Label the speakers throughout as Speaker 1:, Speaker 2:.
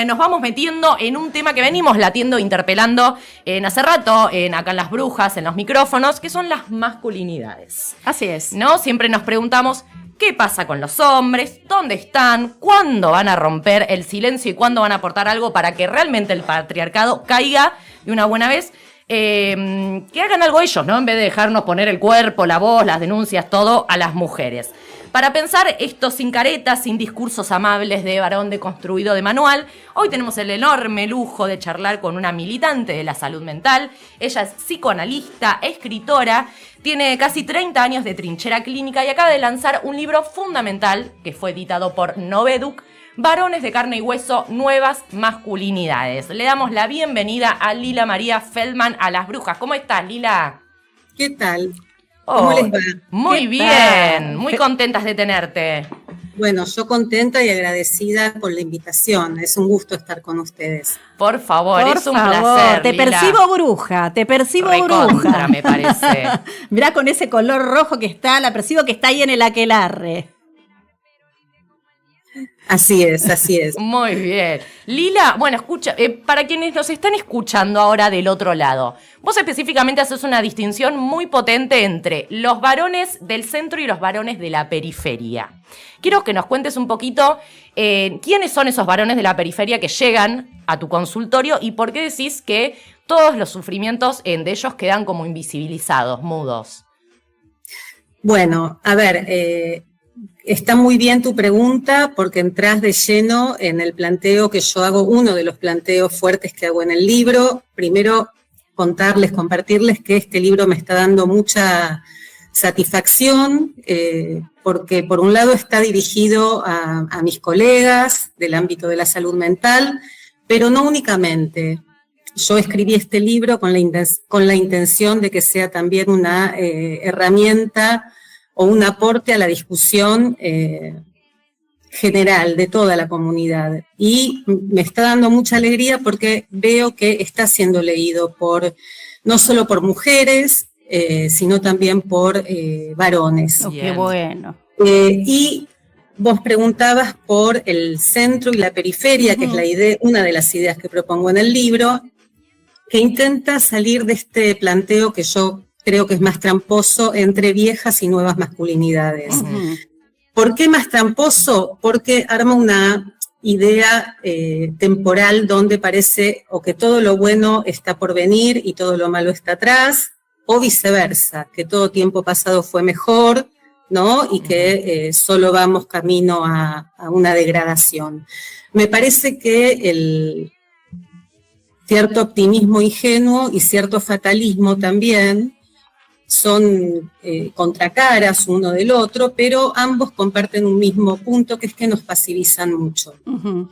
Speaker 1: Nos vamos metiendo en un tema que venimos latiendo, interpelando hace rato, acá en Las Brujas, en los micrófonos, que son las masculinidades.
Speaker 2: Así es.
Speaker 1: ¿No? Siempre nos preguntamos, ¿qué pasa con los hombres? ¿Dónde están? ¿Cuándo van a romper el silencio y cuándo van a aportar algo para que realmente el patriarcado caiga de una buena vez? Que hagan algo ellos, ¿no? En vez de dejarnos poner el cuerpo, la voz, las denuncias, todo a las mujeres. Para pensar esto sin caretas, sin discursos amables de varón deconstruido de manual, hoy tenemos el enorme lujo de charlar con una militante de la salud mental. Ella es psicoanalista, escritora, tiene casi 30 años de trinchera clínica y acaba de lanzar un libro fundamental que fue editado por Noveduc, Varones de carne y hueso, nuevas masculinidades. Le damos la bienvenida a Lila María Feldman a Las Brujas. ¿Cómo estás, Lila?
Speaker 3: ¿Qué tal? ¿Cómo les va?
Speaker 1: Muy bien, muy contentas de tenerte.
Speaker 3: Bueno, yo contenta y agradecida por la invitación. Es un gusto estar con ustedes.
Speaker 1: Por favor, es un placer,
Speaker 2: Te
Speaker 1: Lila.
Speaker 2: percibo bruja, te percibo
Speaker 1: Recontra,
Speaker 2: bruja.
Speaker 1: me parece.
Speaker 2: Mirá con ese color rojo que está, la percibo que está ahí en el aquelarre.
Speaker 3: Así es, así es.
Speaker 1: Muy bien. Lila, bueno, escucha, para quienes nos están escuchando ahora del otro lado, vos específicamente haces una distinción muy potente entre los varones del centro y los varones de la periferia. Quiero que nos cuentes un poquito quiénes son esos varones de la periferia que llegan a tu consultorio y por qué decís que todos los sufrimientos de ellos quedan como invisibilizados, mudos.
Speaker 3: Bueno, a ver, está muy bien tu pregunta porque entras de lleno en el planteo que yo hago, uno de los planteos fuertes que hago en el libro. Primero, compartirles que este libro me está dando mucha satisfacción porque por un lado está dirigido a mis colegas del ámbito de la salud mental, pero no únicamente. Yo escribí este libro con la intención de que sea también una herramienta o un aporte a la discusión general de toda la comunidad. Y me está dando mucha alegría porque veo que está siendo leído no solo por mujeres, sino también por varones.
Speaker 2: Oh, qué bueno.
Speaker 3: Y vos preguntabas por el centro y la periferia, que es una de las ideas que propongo en el libro, que intenta salir de este planteo que yo creo que es más tramposo entre viejas y nuevas masculinidades. Uh-huh. ¿Por qué más tramposo? Porque arma una idea temporal donde parece o que todo lo bueno está por venir y todo lo malo está atrás, o viceversa, que todo tiempo pasado fue mejor, ¿no? Y que solo vamos camino a una degradación. Me parece que el cierto optimismo ingenuo y cierto fatalismo también son contracaras uno del otro, pero ambos comparten un mismo punto, que es que nos pasivizan mucho. Uh-huh.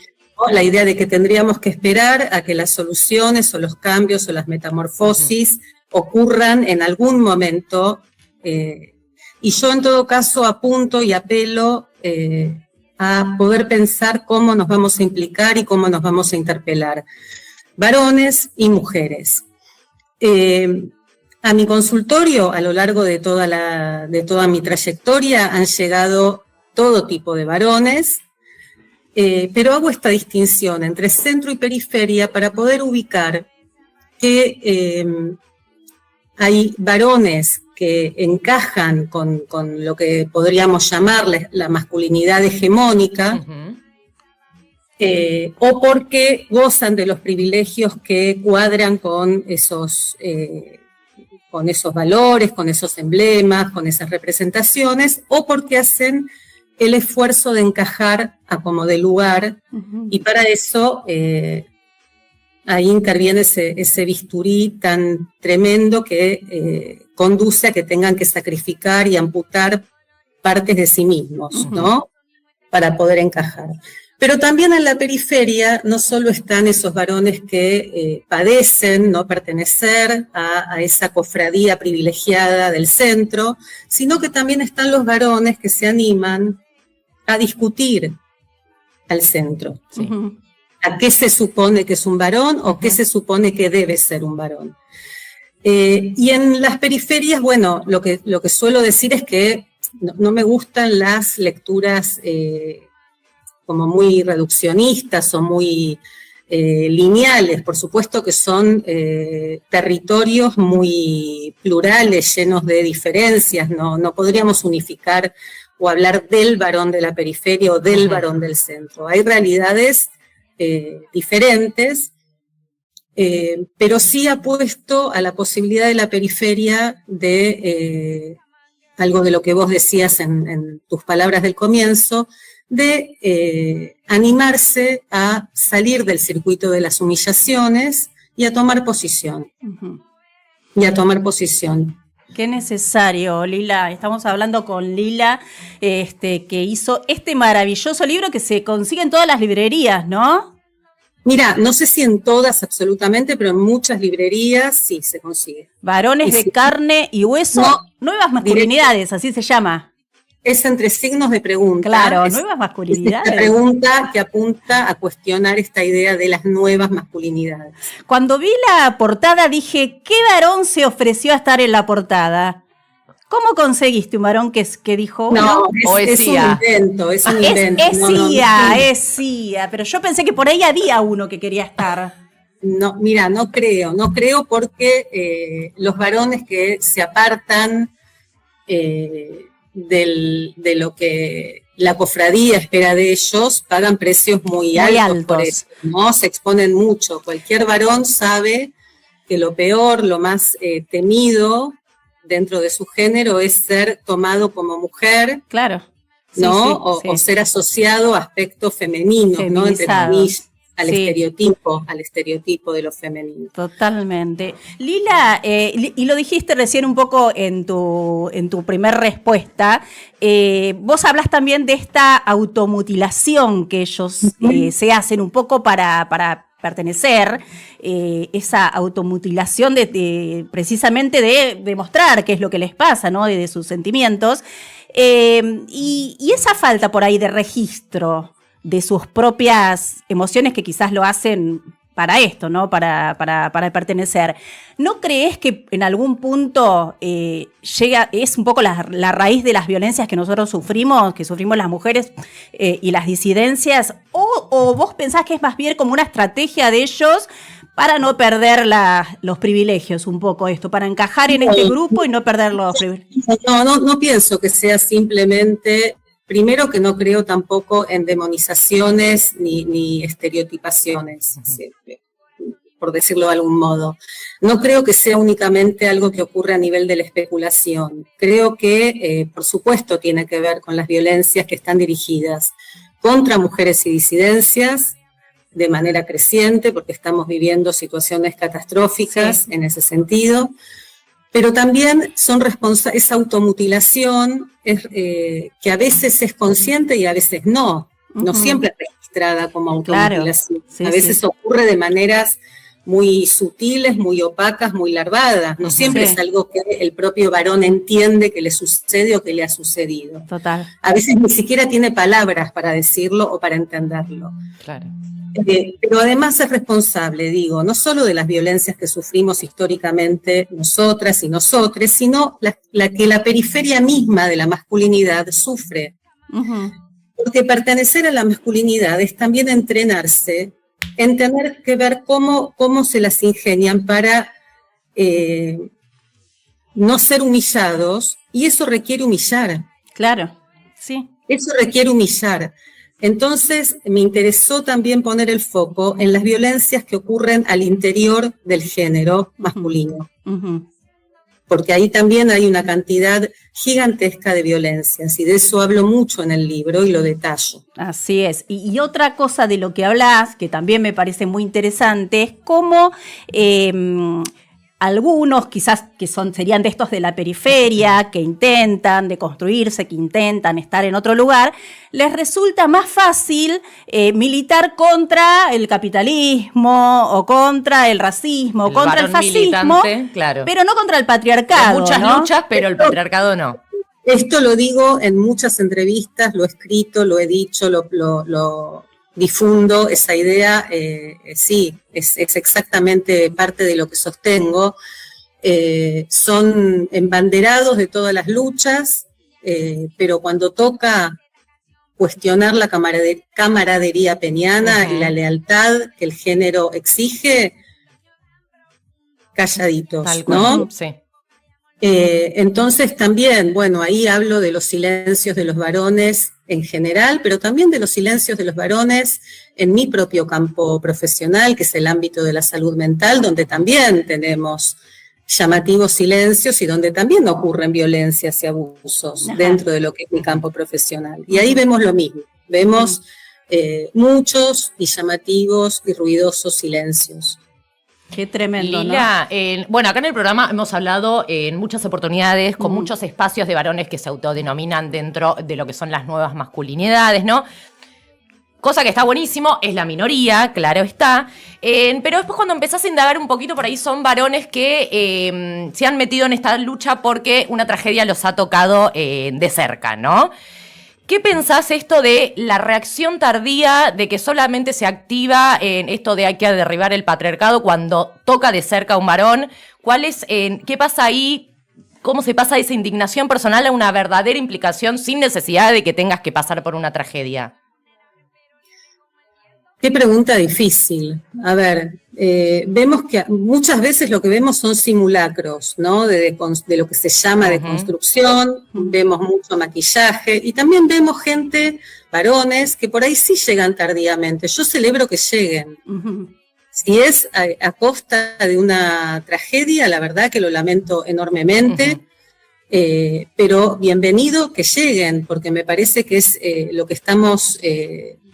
Speaker 3: La idea de que tendríamos que esperar a que las soluciones o los cambios o las metamorfosis ocurran en algún momento, y yo en todo caso apunto y apelo a poder pensar cómo nos vamos a implicar y cómo nos vamos a interpelar, varones y mujeres. A mi consultorio, a lo largo de toda mi trayectoria, han llegado todo tipo de varones, pero hago esta distinción entre centro y periferia para poder ubicar que hay varones que encajan con lo que podríamos llamar la masculinidad hegemónica, uh-huh. O porque gozan de los privilegios que cuadran con esos valores, con esos emblemas, con esas representaciones, o porque hacen el esfuerzo de encajar a como de lugar, uh-huh. Y para eso ahí interviene ese bisturí tan tremendo que conduce a que tengan que sacrificar y amputar partes de sí mismos, uh-huh. ¿no? Para poder encajar. Pero también en la periferia no solo están esos varones que padecen no pertenecer a esa cofradía privilegiada del centro, sino que también están los varones que se animan a discutir al centro. Sí. Uh-huh. ¿A qué se supone que es un varón o qué se supone que debe ser un varón? Y en las periferias, bueno, lo que suelo decir es que no me gustan las lecturas como muy reduccionistas o muy lineales. Por supuesto que son territorios muy plurales, llenos de diferencias, no podríamos unificar o hablar del varón de la periferia o del varón del centro. Hay realidades diferentes, pero sí apuesto a la posibilidad de la periferia de algo de lo que vos decías en tus palabras del comienzo, de animarse a salir del circuito de las humillaciones y a tomar posición. Y a tomar posición.
Speaker 2: Qué necesario, Lila. Estamos hablando con Lila, que hizo este maravilloso libro que se consigue en todas las librerías, ¿no?
Speaker 3: Mira, no sé si en todas absolutamente, pero en muchas librerías sí se consigue.
Speaker 2: Varones de carne y hueso, nuevas masculinidades, así se llama.
Speaker 3: Es entre signos de pregunta.
Speaker 2: Claro,
Speaker 3: es,
Speaker 2: nuevas masculinidades.
Speaker 3: Es una pregunta que apunta a cuestionar esta idea de las nuevas masculinidades.
Speaker 2: Cuando vi la portada dije, ¿qué varón se ofreció a estar en la portada? ¿Cómo conseguiste un varón que dijo?
Speaker 3: No, es un invento, es un invento.
Speaker 2: Es CIA, pero yo pensé que por ahí había uno que quería estar.
Speaker 3: No, mira, no creo porque los varones que se apartan de lo que la cofradía espera de ellos, pagan precios muy altos por eso, ¿no? Se exponen mucho. Cualquier varón sabe que lo peor, lo más temido dentro de su género es ser tomado como mujer,
Speaker 2: claro,
Speaker 3: ¿no? O ser asociado a aspectos femeninos, ¿no? Entre comillas. Al estereotipo de lo femenino.
Speaker 2: Totalmente. Lila, y lo dijiste recién un poco en tu primer respuesta, vos hablas también de esta automutilación que ellos se hacen un poco para pertenecer, esa automutilación precisamente de demostrar qué es lo que les pasa, ¿no? De sus sentimientos, y esa falta por ahí de registro de sus propias emociones que quizás lo hacen para esto, ¿no? Para pertenecer. ¿No crees que en algún punto es un poco la raíz de las violencias que nosotros sufrimos, que sufrimos las mujeres y las disidencias? ¿O vos pensás que es más bien como una estrategia de ellos para no perder los privilegios un poco esto, para encajar en este grupo y no perder los privilegios?
Speaker 3: No pienso que sea simplemente... Primero que no creo tampoco en demonizaciones ni estereotipaciones, por decirlo de algún modo. No creo que sea únicamente algo que ocurre a nivel de la especulación. Creo que, por supuesto, tiene que ver con las violencias que están dirigidas contra mujeres y disidencias de manera creciente, porque estamos viviendo situaciones catastróficas en ese sentido. Pero también esa automutilación que a veces es consciente y a veces no siempre es registrada como automutilación. Claro, a veces ocurre de maneras muy sutiles, muy opacas, muy larvadas. No siempre es algo que el propio varón entiende que le sucede o que le ha sucedido.
Speaker 2: Total.
Speaker 3: A veces ni siquiera tiene palabras para decirlo o para entenderlo.
Speaker 1: Claro.
Speaker 3: Pero además es responsable, no solo de las violencias que sufrimos históricamente nosotras y nosotres, sino la que la periferia misma de la masculinidad sufre. Porque pertenecer a la masculinidad es también entrenarse en tener que ver cómo se las ingenian para no ser humillados, y eso requiere humillar.
Speaker 2: Claro, sí.
Speaker 3: Eso requiere humillar. Entonces, me interesó también poner el foco en las violencias que ocurren al interior del género masculino. Porque ahí también hay una cantidad gigantesca de violencias, y de eso hablo mucho en el libro y lo detallo.
Speaker 2: Así es. Y otra cosa de lo que hablás, que también me parece muy interesante, es cómo... algunos quizás serían de estos de la periferia, que intentan deconstruirse, que intentan estar en otro lugar, les resulta más fácil militar contra el capitalismo o contra el racismo o contra el fascismo,
Speaker 1: claro,
Speaker 2: pero no contra el patriarcado.
Speaker 1: Hay muchas luchas, pero el patriarcado no.
Speaker 3: Esto lo digo en muchas entrevistas, lo he escrito, lo he dicho, lo difundo, esa idea, sí, es exactamente parte de lo que sostengo. Son embanderados de todas las luchas, pero cuando toca cuestionar la camaradería peñana y la lealtad que el género exige, calladitos,
Speaker 1: Tal cual,
Speaker 3: ¿no?
Speaker 1: Sí.
Speaker 3: Entonces también, bueno, ahí hablo de los silencios de los varones en general, pero también de los silencios de los varones en mi propio campo profesional, que es el ámbito de la salud mental, donde también tenemos llamativos silencios y donde también ocurren violencias y abusos dentro de lo que es mi campo profesional. Y ahí vemos lo mismo, vemos muchos y llamativos y ruidosos silencios.
Speaker 2: Qué tremendo,
Speaker 1: Lila,
Speaker 2: ¿no?
Speaker 1: bueno, acá en el programa hemos hablado en muchas oportunidades con muchos espacios de varones que se autodenominan dentro de lo que son las nuevas masculinidades, ¿no? Cosa que está buenísimo, es la minoría, claro está, pero después cuando empezás a indagar un poquito por ahí son varones que se han metido en esta lucha porque una tragedia los ha tocado de cerca, ¿no? ¿Qué pensás esto de la reacción tardía de que solamente se activa en esto de hay que derribar el patriarcado cuando toca de cerca a un varón? ¿Qué pasa ahí? ¿Cómo se pasa de esa indignación personal a una verdadera implicación sin necesidad de que tengas que pasar por una tragedia?
Speaker 3: Qué pregunta difícil. A ver, vemos que muchas veces lo que vemos son simulacros, ¿no? De lo que se llama deconstrucción, vemos mucho maquillaje y también vemos gente, varones, que por ahí sí llegan tardíamente. Yo celebro que lleguen. Si es a costa de una tragedia, la verdad que lo lamento enormemente. Pero bienvenido que lleguen, porque me parece que es lo que estamos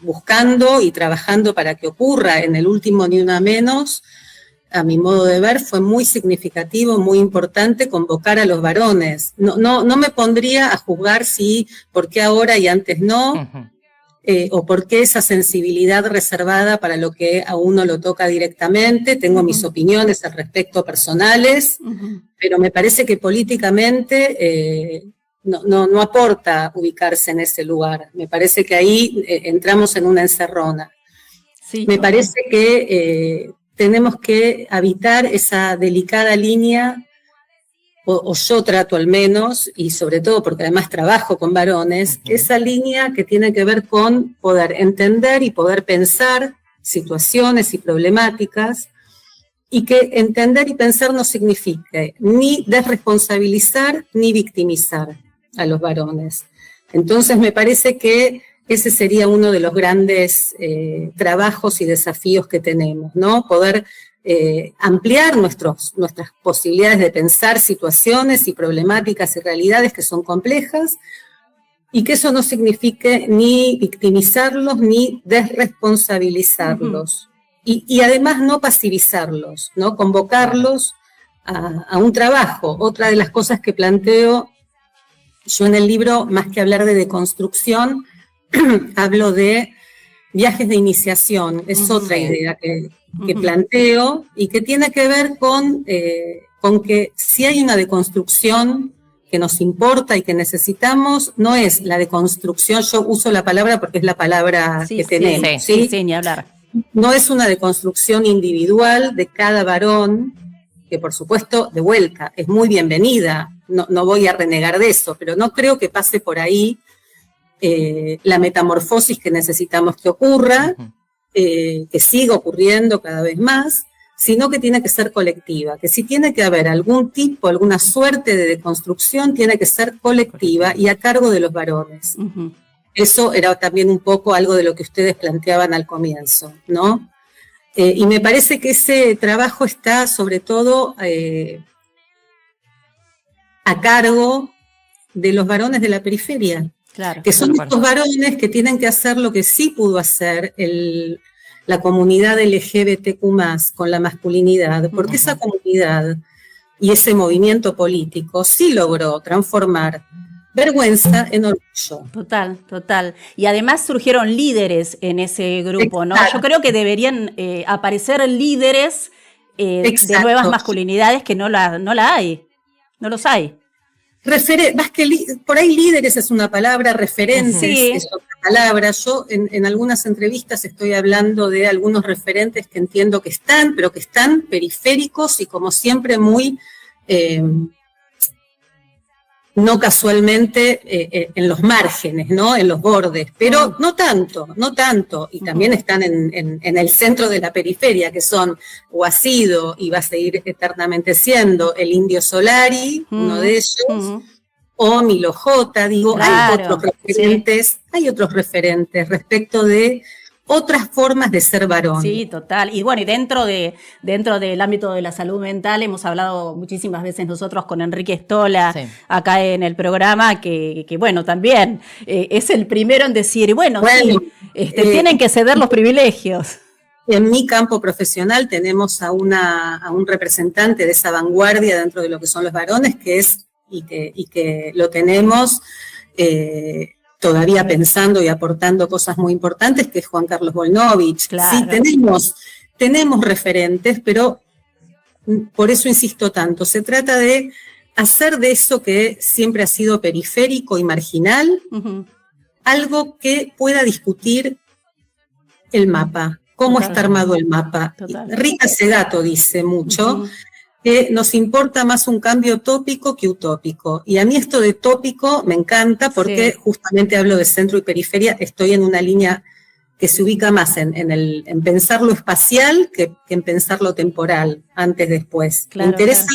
Speaker 3: buscando y trabajando para que ocurra. En el último Ni Una Menos, a mi modo de ver, fue muy significativo, muy importante convocar a los varones. No me pondría a juzgar por qué ahora y antes no, o por qué esa sensibilidad reservada para lo que a uno lo toca directamente. Tengo mis opiniones al respecto personales, pero me parece que políticamente no aporta ubicarse en ese lugar. Me parece que ahí entramos en una encerrona. Sí, me parece que tenemos que habitar esa delicada línea, o yo trato al menos, y sobre todo porque además trabajo con varones, esa línea que tiene que ver con poder entender y poder pensar situaciones y problemáticas, y que entender y pensar no signifique ni desresponsabilizar ni victimizar a los varones. Entonces me parece que ese sería uno de los grandes trabajos y desafíos que tenemos, ¿no? Poder ampliar nuestras posibilidades de pensar situaciones y problemáticas y realidades que son complejas, y que eso no signifique ni victimizarlos ni desresponsabilizarlos. Y además no pasivizarlos, ¿no? Convocarlos a un trabajo. Otra de las cosas que planteo yo en el libro, más que hablar de deconstrucción, hablo de viajes de iniciación. Es otra idea que planteo y que tiene que ver con que si hay una deconstrucción que nos importa y que necesitamos, no es la deconstrucción, yo uso la palabra porque es la palabra que tenemos.
Speaker 2: Sí, ni hablar.
Speaker 3: No es una deconstrucción individual de cada varón, que por supuesto, de vuelta, es muy bienvenida, no voy a renegar de eso, pero no creo que pase por ahí la metamorfosis que necesitamos que ocurra, que siga ocurriendo cada vez más, sino que tiene que ser colectiva, que si tiene que haber algún tipo, alguna suerte de deconstrucción, tiene que ser colectiva y a cargo de los varones. Eso era también un poco algo de lo que ustedes planteaban al comienzo, ¿no? Y me parece que ese trabajo está sobre todo a cargo de los varones de la periferia,
Speaker 2: claro,
Speaker 3: que son estos varones que tienen que hacer lo que sí pudo hacer la comunidad LGBTQ+, con la masculinidad, porque esa comunidad y ese movimiento político sí logró transformar vergüenza en orgullo.
Speaker 2: Total. Y además surgieron líderes en ese grupo, ¿no? Yo creo que deberían aparecer líderes de nuevas masculinidades que no la hay, no los hay.
Speaker 3: Más que por ahí líderes es una palabra, referentes es otra palabra. Yo en algunas entrevistas estoy hablando de algunos referentes que entiendo que están, pero que están periféricos y como siempre muy no casualmente en los márgenes, ¿no? En los bordes, pero no tanto, y también están en el centro de la periferia, que son o ha sido y va a seguir eternamente siendo el Indio Solari, uno de ellos, o Milo J, digo,
Speaker 2: claro,
Speaker 3: hay otros referentes respecto de otras formas de ser varón.
Speaker 2: Sí, total. Y bueno, y dentro del ámbito de la salud mental hemos hablado muchísimas veces nosotros con Enrique Stola, sí, acá en el programa, que bueno, también es el primero en decir, bueno sí, tienen que ceder los privilegios.
Speaker 3: En mi campo profesional tenemos a un representante de esa vanguardia dentro de lo que son los varones, que es, y que lo tenemos, todavía pensando y aportando cosas muy importantes, que es Juan Carlos Volnovich.
Speaker 2: Claro.
Speaker 3: Sí, tenemos referentes, pero por eso insisto tanto, se trata de hacer de eso que siempre ha sido periférico y marginal, algo que pueda discutir el mapa, cómo está armado el mapa. Rita Segato dice mucho, que nos importa más un cambio tópico que utópico. Y a mí esto de tópico me encanta porque justamente hablo de centro y periferia, estoy en una línea que se ubica más en pensar lo espacial que en pensar lo temporal, antes, después.
Speaker 2: Claro,
Speaker 3: me interesa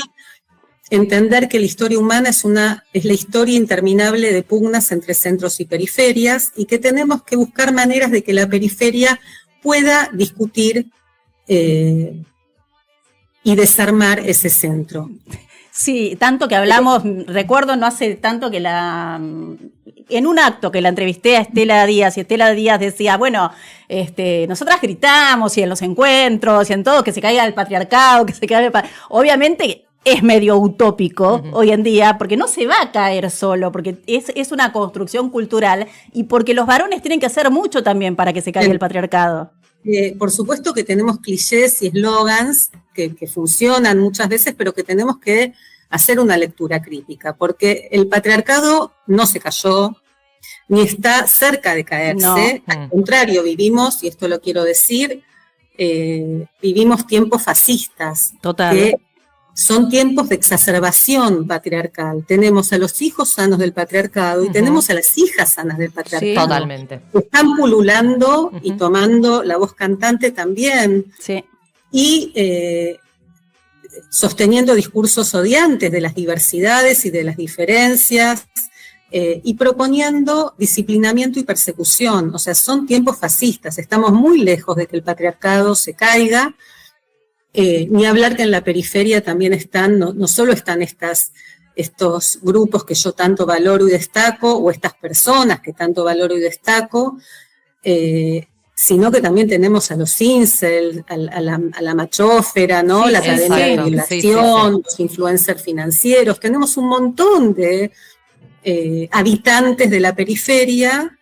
Speaker 3: entender que la historia humana es la historia interminable de pugnas entre centros y periferias, y que tenemos que buscar maneras de que la periferia pueda discutir y desarmar ese centro.
Speaker 2: Sí, tanto que hablamos, recuerdo no hace tanto que en un acto que la entrevisté a Estela Díaz, y Estela Díaz decía, bueno, nosotras gritamos y en los encuentros y en todo, que se caiga el patriarcado, que se caiga obviamente es medio utópico hoy en día, porque no se va a caer solo, porque es una construcción cultural y porque los varones tienen que hacer mucho también para que se caiga el patriarcado.
Speaker 3: Por supuesto que tenemos clichés y eslogans que funcionan muchas veces, pero que tenemos que hacer una lectura crítica, porque el patriarcado no se cayó, ni está cerca de caerse, al contrario, vivimos, y esto lo quiero decir, vivimos tiempos fascistas,
Speaker 2: total,
Speaker 3: que son tiempos de exacerbación patriarcal. Tenemos a los hijos sanos del patriarcado y tenemos a las hijas sanas del patriarcado.
Speaker 1: Sí, totalmente.
Speaker 3: Están pululando y tomando la voz cantante también.
Speaker 2: Sí.
Speaker 3: Y sosteniendo discursos odiantes de las diversidades y de las diferencias, y proponiendo disciplinamiento y persecución. O sea, son tiempos fascistas. Estamos muy lejos de que el patriarcado se caiga. Ni hablar que en la periferia también están, no solo están estos grupos que yo tanto valoro y destaco, o estas personas que tanto valoro y destaco, sino que también tenemos a los incel, a la machófera, ¿no?
Speaker 1: Sí,
Speaker 3: la academia de violación,
Speaker 1: sí.
Speaker 3: los influencers financieros. Tenemos un montón de habitantes de la periferia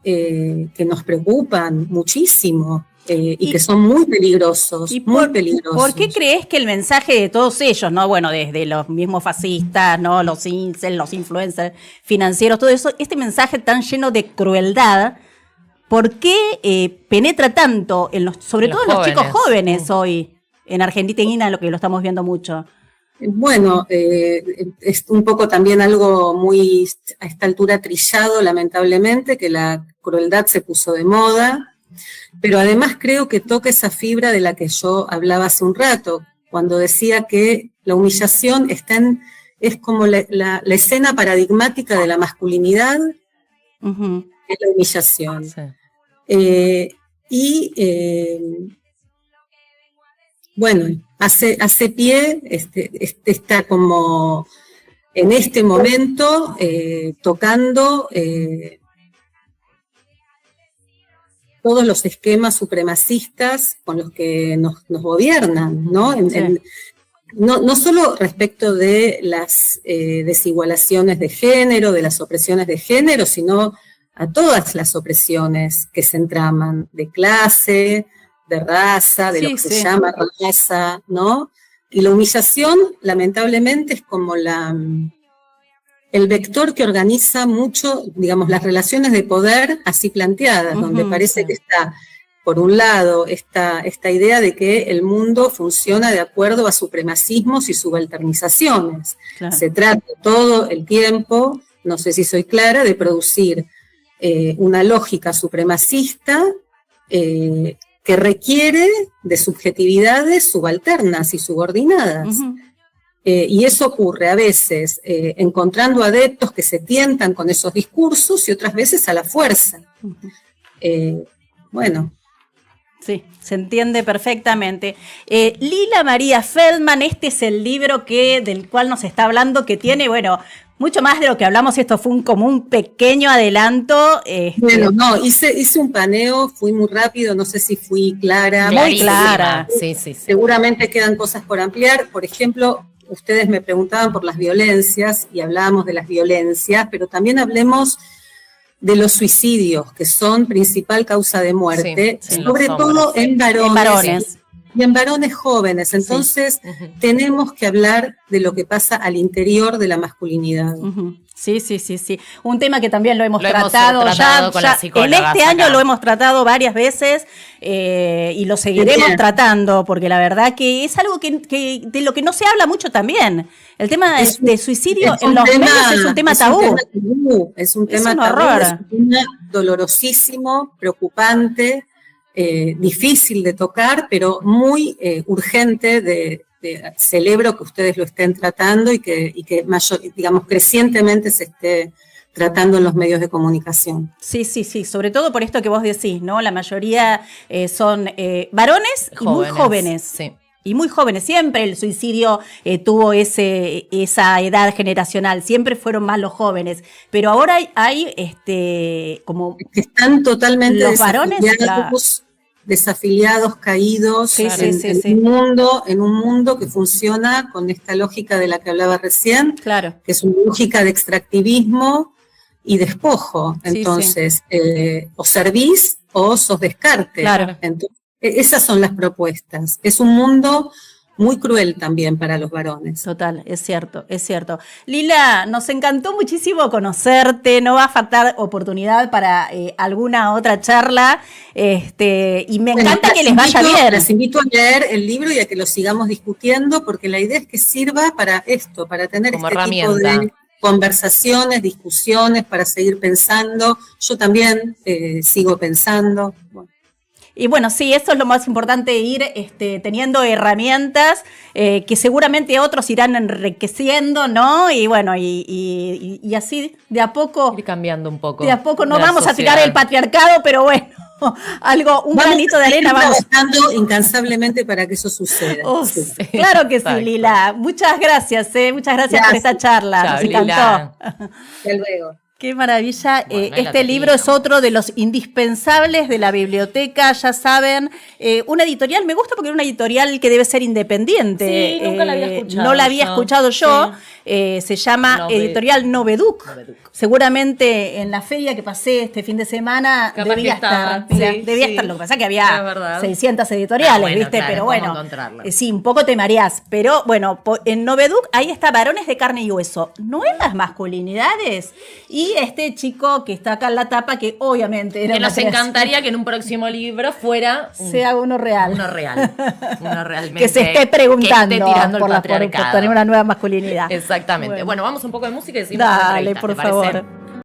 Speaker 3: que nos preocupan muchísimo. Y que son muy peligrosos, muy peligrosos.
Speaker 2: ¿Por qué crees que el mensaje de todos ellos, no, bueno, desde los mismos fascistas, no, los incel, los influencers financieros, todo eso, este mensaje tan lleno de crueldad, ¿por qué penetra tanto sobre todo en los chicos jóvenes hoy en Argentina, lo que lo estamos viendo mucho?
Speaker 3: Bueno, es un poco también algo muy a esta altura trillado, lamentablemente, que la crueldad se puso de moda. Pero además creo que toca esa fibra de la que yo hablaba hace un rato, cuando decía que la humillación es como la escena paradigmática de la masculinidad, es la humillación. Sí. Bueno, hace pie, está como en este momento tocando todos los esquemas supremacistas con los que nos gobiernan, ¿no? No solo respecto de las desigualaciones de género, de las opresiones de género, sino a todas las opresiones que se entraman, de clase, de raza, de lo que se llama raza, ¿no? Y la humillación, lamentablemente, es como el vector que organiza mucho, digamos, las relaciones de poder así planteadas, donde parece que está por un lado, esta idea de que el mundo funciona de acuerdo a supremacismos y subalternizaciones. Claro. Se trata todo el tiempo, no sé si soy clara, de producir una lógica supremacista que requiere de subjetividades subalternas y subordinadas. Uh-huh. Y eso ocurre a veces encontrando adeptos que se tientan con esos discursos y otras veces a la fuerza. Uh-huh. Bueno.
Speaker 2: Sí, se entiende perfectamente. Lila María Feldman, este es el libro del cual nos está hablando, que tiene, bueno, mucho más de lo que hablamos. Esto fue como un pequeño adelanto.
Speaker 3: Bueno, no, hice un paneo, fui muy rápido, no sé si fui clara.
Speaker 2: Muy clara.
Speaker 1: Sí.
Speaker 3: Seguramente quedan cosas por ampliar. Por ejemplo, ustedes me preguntaban por las violencias y hablábamos de las violencias, pero también hablemos de los suicidios, que son principal causa de muerte, sobre todo en varones. Y en varones jóvenes. Entonces, tenemos que hablar de lo que pasa al interior de la masculinidad.
Speaker 2: Uh-huh. Sí. Un tema que también lo hemos tratado ya
Speaker 1: con la psicóloga
Speaker 2: en este año lo hemos tratado varias veces y lo seguiremos tratando, porque la verdad que es algo que de lo que no se habla mucho también. El tema de suicidio en los medios es un tema tabú.
Speaker 3: Es un tema tabú, es un tema dolorosísimo, preocupante, difícil de tocar, pero muy urgente celebro que ustedes lo estén tratando y que digamos, crecientemente se esté tratando en los medios de comunicación.
Speaker 2: Sí, sobre todo por esto que vos decís, ¿no? La mayoría son varones y muy jóvenes. Sí. Y muy jóvenes, siempre el suicidio tuvo esa edad generacional, siempre fueron más los jóvenes, pero ahora hay como
Speaker 3: que están totalmente
Speaker 2: los varones
Speaker 3: desafiliados, caídos en un mundo que funciona con esta lógica de la que hablaba recién,
Speaker 2: claro,
Speaker 3: que es una lógica de extractivismo y despojo. Entonces, o servís o sos descarte.
Speaker 2: Claro.
Speaker 3: Entonces, esas son las propuestas. Es un mundo muy cruel también para los varones.
Speaker 2: Total, es cierto. Lila, nos encantó muchísimo conocerte, no va a faltar oportunidad para alguna otra charla, y me encanta que les vaya bien.
Speaker 3: Les invito a leer el libro y a que lo sigamos discutiendo, porque la idea es que sirva para esto, para tener
Speaker 1: como
Speaker 3: este
Speaker 1: herramienta.
Speaker 3: Tipo de conversaciones, discusiones, para seguir pensando. Yo también sigo pensando. Bueno.
Speaker 2: Y bueno, sí, eso es lo más importante, ir teniendo herramientas que seguramente otros irán enriqueciendo, ¿no? Y bueno, y así de a poco.
Speaker 1: Ir cambiando un poco.
Speaker 2: De a poco no vamos a tirar el patriarcado, pero bueno, un granito de arena vamos.
Speaker 3: Trabajando incansablemente para que eso suceda.
Speaker 2: Sí. Claro que sí, Lila. Muchas gracias, muchas gracias por esta charla.
Speaker 1: Chao,
Speaker 2: nos encantó.
Speaker 1: Lila.
Speaker 3: Hasta luego.
Speaker 2: Qué maravilla.
Speaker 1: Bueno,
Speaker 2: este libro es otro de los indispensables de la biblioteca, ya saben. Una editorial, me gusta porque es una editorial que debe ser independiente.
Speaker 1: Sí, nunca la había escuchado.
Speaker 2: No la había escuchado yo.
Speaker 1: Sí.
Speaker 2: Se llama Editorial Noveduc. Seguramente en la feria que pasé este fin de semana
Speaker 1: capaz
Speaker 2: debía estar. Debía estar. Lo que pasa es que había 600 editoriales,
Speaker 1: bueno,
Speaker 2: ¿viste?
Speaker 1: claro,
Speaker 2: pero bueno,
Speaker 1: encontrarla.
Speaker 2: sí, un poco te mareás. Pero bueno, en Noveduc ahí está Varones de Carne y Hueso. Nuevas masculinidades. Y este chico que está acá en la tapa, que obviamente era
Speaker 1: que nos
Speaker 2: una creación.
Speaker 1: encantaría que en un próximo libro
Speaker 2: sea uno real.
Speaker 1: Uno realmente.
Speaker 2: Que se esté preguntando
Speaker 1: que esté tirando
Speaker 2: por
Speaker 1: el patriarcado.
Speaker 2: Por tener una nueva masculinidad.
Speaker 1: Exactamente. Bueno, vamos un poco de música y seguimos.
Speaker 2: Dale, por favor.